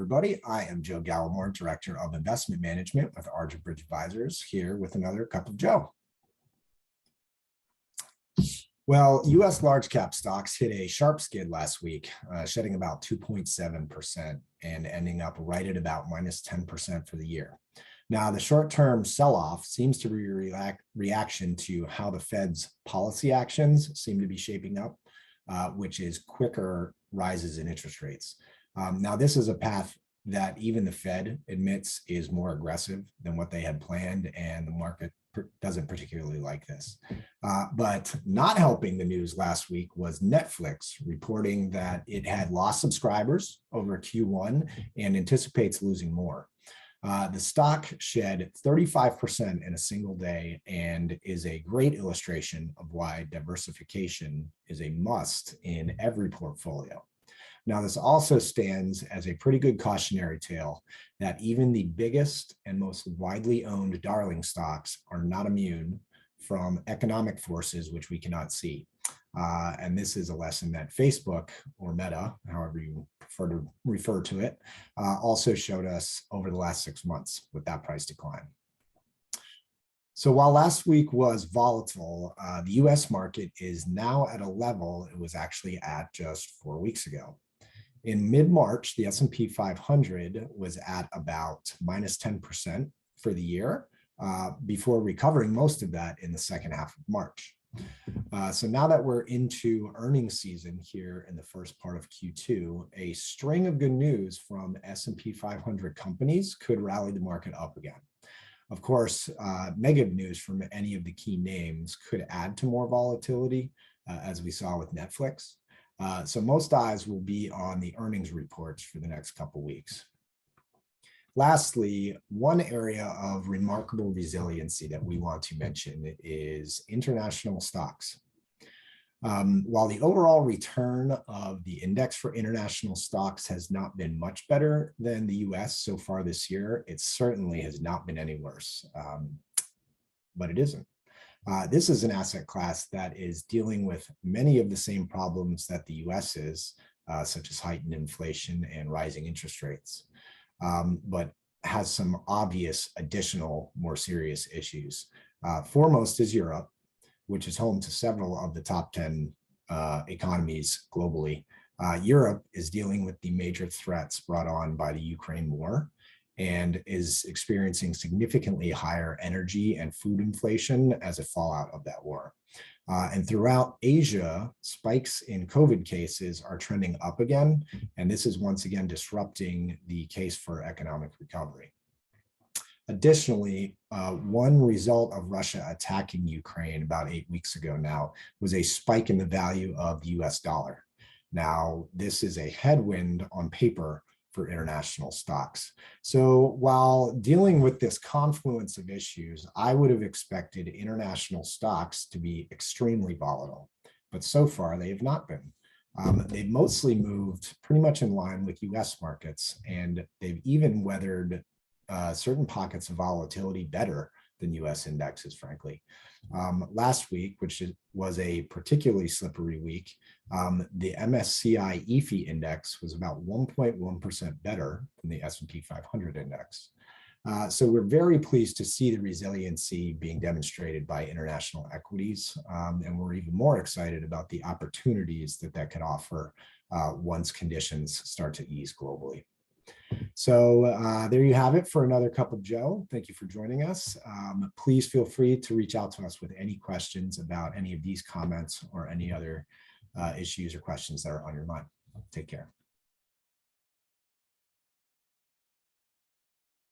everybody. I am Joe Gallimore, Director of Investment Management with Argent Bridge Advisors, here with another cup of Joe. Well, U.S. large cap stocks hit a sharp skid last week, shedding about 2.7% and ending up right at about minus 10% for the year. Now, the short-term sell-off seems to be a reaction to how the Fed's policy actions seem to be shaping up, which is quicker rises in interest rates. Now, this is a path that even the Fed admits is more aggressive than what they had planned, and the market doesn't particularly like this. But not helping the news last week was Netflix reporting that it had lost subscribers over Q1 and anticipates losing more. The stock shed 35% in a single day and is a great illustration of why diversification is a must in every portfolio. Now, this also stands as a pretty good cautionary tale that even the biggest and most widely owned darling stocks are not immune from economic forces which we cannot see. And this is a lesson that Facebook, or Meta, however you prefer to refer to it, also showed us over the last 6 months with that price decline. So while last week was volatile, the US market is now at a level it was actually at just 4 weeks ago. In mid-March, the S&P 500 was at about minus 10% for the year, before recovering most of that in the second half of March. So now that we're into earnings season here in the first part of Q2, a string of good news from S&P 500 companies could rally the market up again. Of course, negative news from any of the key names could add to more volatility, as we saw with Netflix. So most eyes will be on the earnings reports for the next couple of weeks. Lastly, one area of remarkable resiliency that we want to mention is international stocks. While the overall return of the index for international stocks has not been much better than the US so far this year, it certainly has not been any worse, but it isn't. This is an asset class that is dealing with many of the same problems that the US is, such as heightened inflation and rising interest rates, but has some obvious additional, more serious issues. Foremost is Europe, which is home to several of the top 10 economies globally. Europe is dealing with the major threats brought on by the Ukraine war and is experiencing significantly higher energy and food inflation as a fallout of that war. And throughout Asia, spikes in COVID cases are trending up again, and this is once again disrupting the case for economic recovery. Additionally, one result of Russia attacking Ukraine about 8 weeks ago now was a spike in the value of the US dollar. Now, this is a headwind on paper for international stocks. So while dealing with this confluence of issues, I would have expected international stocks to be extremely volatile, but so far they have not been. They've mostly moved pretty much in line with US markets, and they've even weathered certain pockets of volatility better than US indexes, frankly. Last week, which was a particularly slippery week, the MSCI EAFE index was about 1.1% better than the S&P 500 index. So we're very pleased to see the resiliency being demonstrated by international equities, and we're even more excited about the opportunities that could offer once conditions start to ease globally. So there you have it for another cup of Joe. Thank you for joining us. Please feel free to reach out to us with any questions about any of these comments or any other issues or questions that are on your mind. Take care.